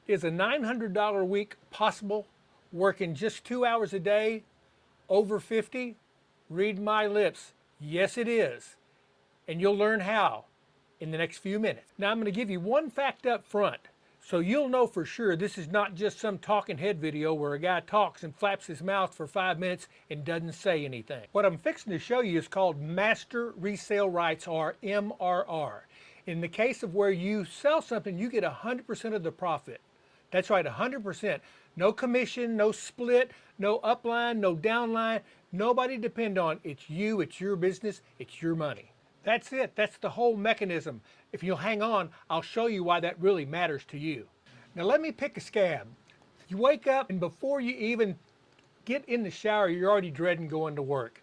Is a $900 a week possible? Working just 2 hours a day, over 50? Read my lips. Yes, it is. And you'll learn how in the next few minutes. Now I'm going to give you one fact up front so you'll know for sure this is not just some talking head video where a guy talks and flaps his mouth for 5 minutes and doesn't say anything. What I'm fixing to show you is called master resale rights, or MRR. In the case of where you sell something, you get 100% of the profit. That's right, 100%. No commission, no split, no upline, no downline. Nobody to depend on. It's you, it's your business, it's your money. That's it. That's the whole mechanism. If you'll hang on, I'll show you why that really matters to you. Now let me pick a scab. You wake up and before you even get in the shower, you're already dreading going to work.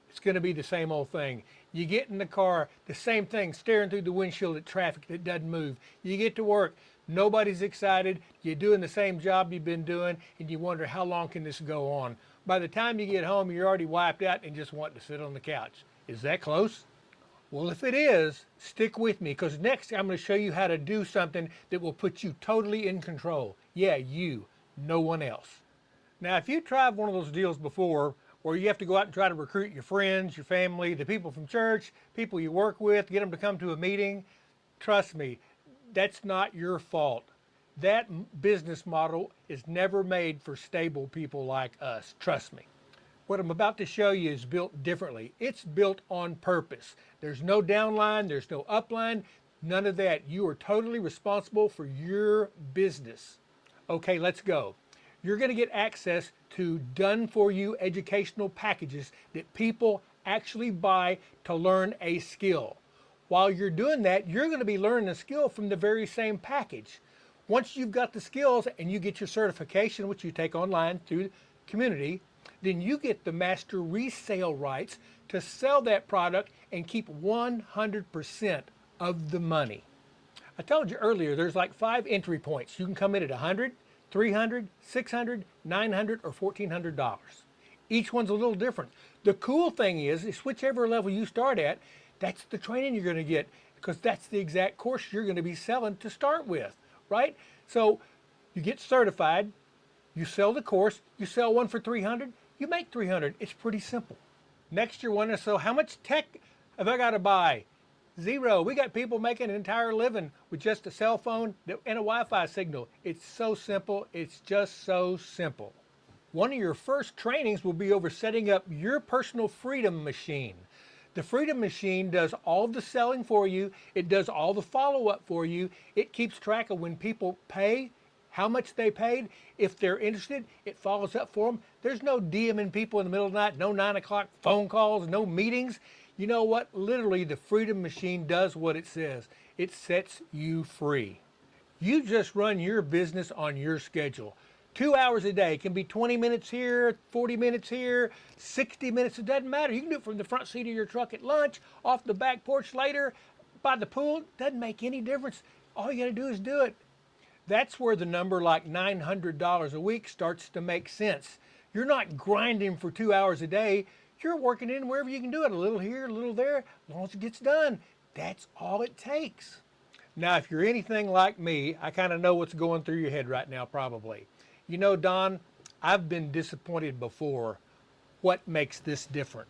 It's going to be the same old thing. You get in the car, the same thing, staring through the windshield at traffic that doesn't move. You get to work, nobody's excited, you're doing the same job you've been doing, and you wonder how long can this go on. By the time you get home, you're already wiped out and just want to sit on the couch. Is that close? Well, if it is, stick with me, because next I'm going to show you how to do something that will put you totally in control. Yeah, you, no one else. Now, if you tried one of those deals before, where you have to go out and try to recruit your friends, your family, the people from church, people you work with, get them to come to a meeting, trust me, that's not your fault. That business model is never made for stable people like us, trust me. What I'm about to show you is built differently. It's built on purpose. There's no downline, there's no upline, none of that. You are totally responsible for your business. Okay, let's go. You're going to get access to done-for-you educational packages that people actually buy to learn a skill. While you're doing that, you're going to be learning a skill from the very same package. Once you've got the skills and you get your certification, which you take online through the community, then you get the master resale rights to sell that product and keep 100% of the money. I told you earlier there's like 5 entry points. You can come in at $100, $300, $600, $900, or $1,400. Each one's a little different. The cool thing is whichever level you start at, that's the training you're going to get, because that's the exact course you're going to be selling to start with, right? So you get certified, you sell the course, you sell one for $300, you make $300. It's pretty simple. Next you're wondering, so how much tech have I got to buy? Zero. We got people making an entire living with just a cell phone and a Wi-Fi signal. It's so simple. It's just so simple. One of your first trainings will be over setting up your personal freedom machine. The freedom machine does all the selling for you. It does all the follow-up for you. It keeps track of when people pay, how much they paid. If they're interested, it follows up for them. There's no DMing people in the middle of the night, no 9 o'clock phone calls, no meetings. You know what? Literally, the freedom machine does what it says. It sets you free. You just run your business on your schedule. 2 hours a day. It can be 20 minutes here, 40 minutes here, 60 minutes. It doesn't matter. You can do it from the front seat of your truck at lunch, off the back porch later, by the pool. Doesn't make any difference. All you got to do is do it. That's where the number like $900 a week starts to make sense. You're not grinding for 2 hours a day. You're working in wherever you can do it, a little here, a little there, as long as it gets done. That's all it takes. Now, if you're anything like me, I kind of know what's going through your head right now, probably. You know, Don, I've been disappointed before. What makes this different?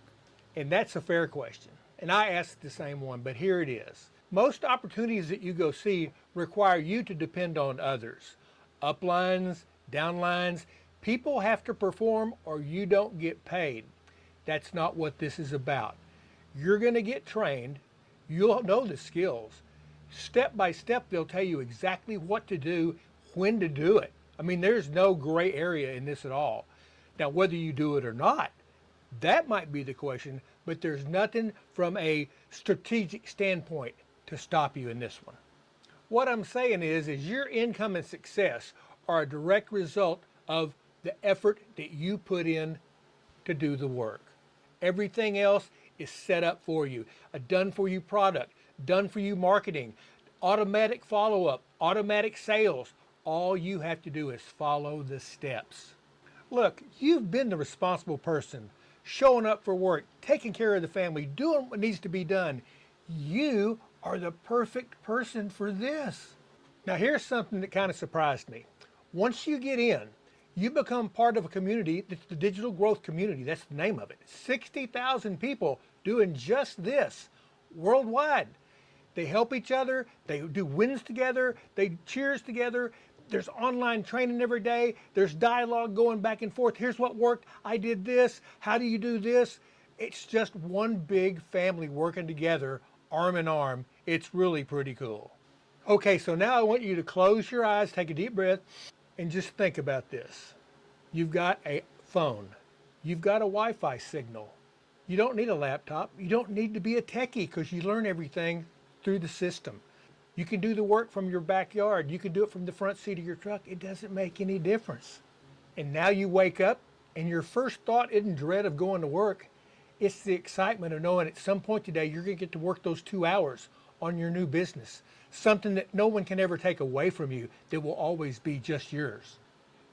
And that's a fair question. And I asked the same one, but here it is. Most opportunities that you go see require you to depend on others. Uplines, downlines, people have to perform or you don't get paid. That's not what this is about. You're going to get trained. You'll know the skills. Step by step, they'll tell you exactly what to do, when to do it. I mean, there's no gray area in this at all. Now, whether you do it or not, that might be the question, but there's nothing from a strategic standpoint to stop you in this one. What I'm saying is your income and success are a direct result of the effort that you put in to do the work. Everything else is set up for you. A done-for-you product, done-for-you marketing, automatic follow-up, automatic sales. All you have to do is follow the steps. Look, you've been the responsible person, showing up for work, taking care of the family, doing what needs to be done. You are the perfect person for this. Now here's something that kind of surprised me. Once you get in, you become part of a community. That's the digital growth community. That's the name of it. 60,000 people doing just this worldwide. They help each other. They do wins together. They cheers together. There's online training every day. There's dialogue going back and forth. Here's what worked. I did this. How do you do this? It's just one big family working together, arm in arm. It's really pretty cool. Okay, so now I want you to close your eyes, take a deep breath, and just think about this. You've got a phone. You've got a Wi-Fi signal. You don't need a laptop. You don't need to be a techie because you learn everything through the system. You can do the work from your backyard. You can do it from the front seat of your truck. It doesn't make any difference. And now you wake up and your first thought isn't dread of going to work. It's the excitement of knowing at some point today you're going to get to work those 2 hours on your new business. Something that no one can ever take away from you, that will always be just yours.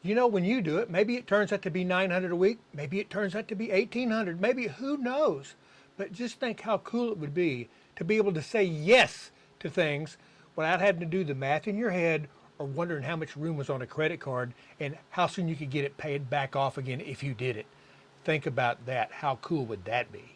You know, when you do it, maybe it turns out to be $900 a week. Maybe it turns out to be $1,800. Maybe, who knows? But just think how cool it would be to be able to say yes to things without having to do the math in your head or wondering how much room was on a credit card and how soon you could get it paid back off again if you did it. Think about that. How cool would that be?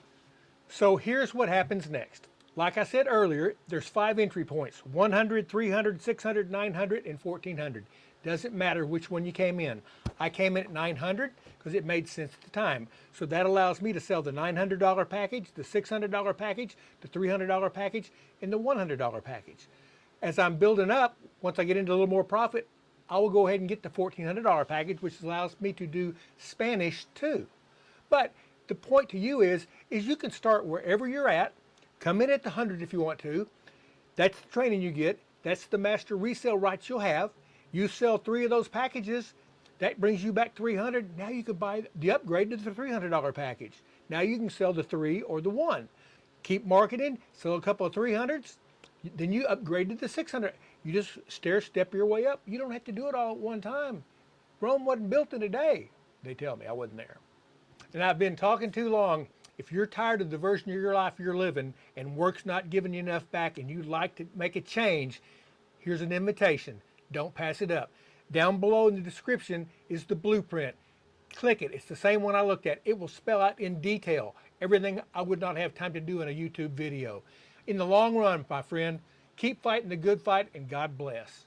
So here's what happens next. Like I said earlier, there's 5 entry points: 100, 300, 600, 900, and 1400. Doesn't matter which one you came in. I came in at 900 because it made sense at the time. So that allows me to sell the $900 package, the $600 package, the $300 package, and the $100 package. As I'm building up, once I get into a little more profit, I will go ahead and get the $1,400 package, which allows me to do Spanish too. But the point to you is you can start wherever you're at. Come in at the 100 if you want to. That's the training you get. That's the master resale rights you'll have. You sell 3 of those packages, that brings you back 300. Now you can buy the upgrade to the $300 package. Now you can sell the 3 or the 1. Keep marketing, sell a couple of 300s, then you upgrade to the 600. You just step your way up. You don't have to do it all at one time. Rome wasn't built in a day, they tell me. I wasn't there. And I've been talking too long. If you're tired of the version of your life you're living and work's not giving you enough back and you'd like to make a change, here's an invitation. Don't pass it up. Down below in the description is the blueprint. Click it. It's the same one I looked at. It will spell out in detail everything I would not have time to do in a YouTube video. In the long run, my friend, keep fighting the good fight and God bless.